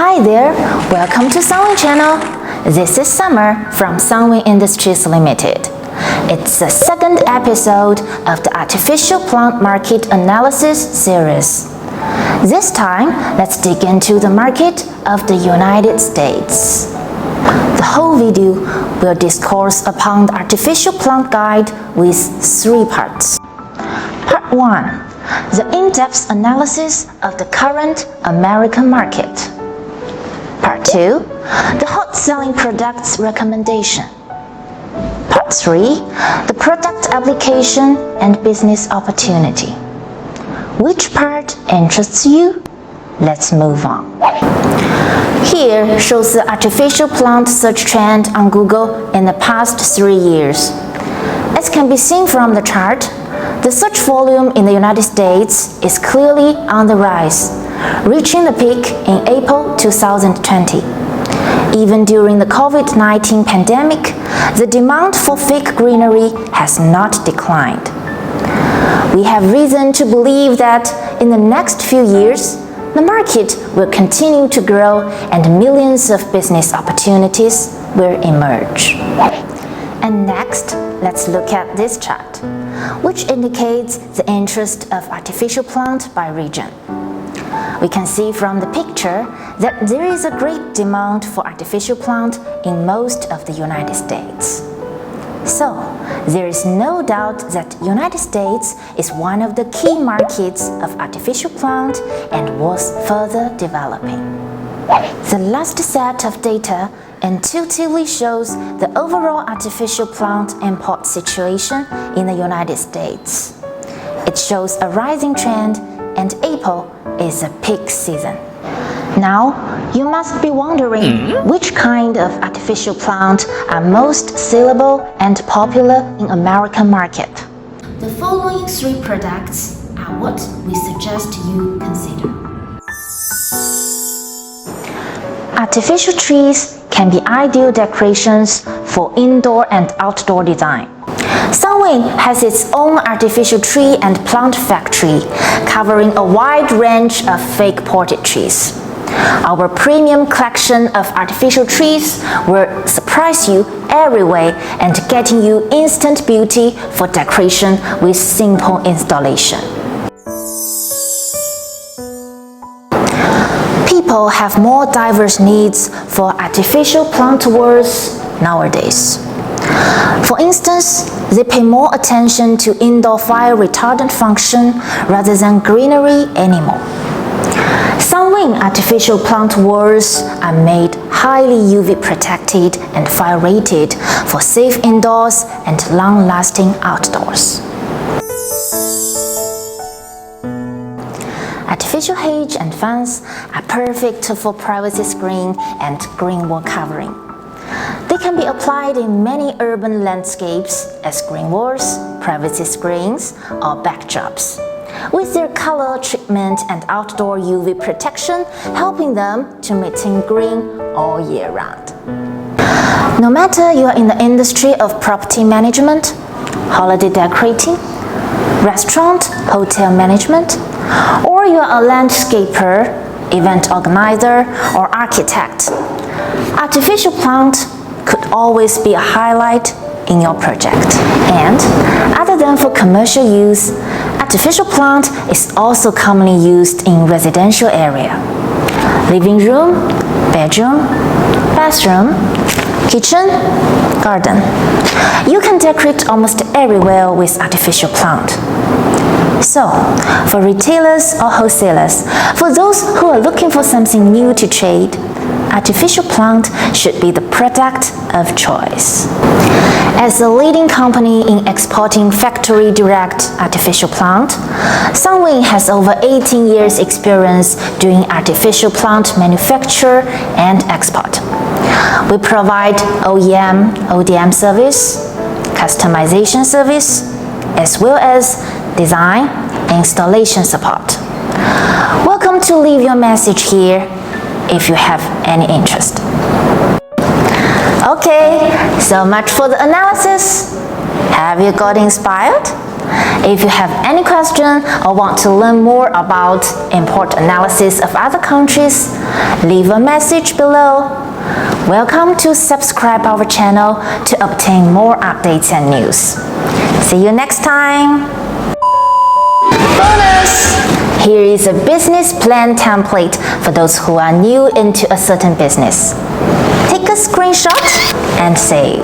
Hi there, welcome to Sunwing channel. This is Summer from Sunwing Industries Limited. It's the second episode of the Artificial Plant Market Analysis series. This time, let's dig into the market of the United States. The whole video will discourse upon the Artificial Plant Guide with 3 parts. Part 1. The in-depth analysis of the current American market. Part 2. The hot selling products recommendation. Part 3. The product application and business opportunity. Which part interests you? Let's move on. Here shows the artificial plant search trend on Google in the past 3 years. As can be seen from the chart, the search volume in the United States is clearly on the rise, reaching the peak in April 2020. Even during the COVID-19 pandemic, the demand for fake greenery has not declined. We have reason to believe that in the next few years, the market will continue to grow and millions of business opportunities will emerge. And next, let's look at this chart, which indicates the interest of artificial plant by region. We can see from the picture that there is a great demand for artificial plant in most of the United States. So, there is no doubt that United States is one of the key markets of artificial plant and was further developing. The last set of data intuitively shows the overall artificial plant import situation in the United States. It shows a rising trend, and April is a peak season. Now, you must be wondering which kind of artificial plant are most saleable and popular in American market. The following 3 products are what we suggest you consider. Artificial trees can be ideal decorations for indoor and outdoor design. Sunwing has its own artificial tree and plant factory, covering a wide range of fake potted trees. Our premium collection of artificial trees will surprise you every way and getting you instant beauty for decoration with simple installation. People have more diverse needs for artificial plant worlds nowadays. For instance, they pay more attention to indoor fire retardant function rather than greenery anymore. Sunwing artificial plant walls are made highly UV protected and fire rated for safe indoors and long-lasting outdoors. Artificial hedge and fence are perfect for privacy screen and green wall covering. They can be applied in many urban landscapes as green walls, privacy screens, or backdrops, with their color treatment and outdoor UV protection helping them to maintain green all year round. No matter you are in the industry of property management, holiday decorating, restaurant, hotel management, or you are a landscaper, event organizer, or architect, artificial plant could always be a highlight in your project. And other than for commercial use, artificial plant is also commonly used in residential area. Living room, bedroom, bathroom, kitchen, garden. You can decorate almost everywhere with artificial plant. So, for retailers or wholesalers, for those who are looking for something new to trade, artificial plant should be the product of choice. As a leading company in exporting factory direct artificial plant, Sunwing has over 18 years experience doing artificial plant manufacture and export. We provide OEM, ODM service, customization service, as well as design and installation support. Welcome to leave your message here if you have any interest. Okay, so much for the analysis. Have you got inspired? If you have any question or want to learn more about import analysis of other countries, leave a message below. Welcome to subscribe our channel to obtain more updates and news. See you next time! Bonus! Here is a business plan template for those who are new into a certain business. Take a screenshot and save.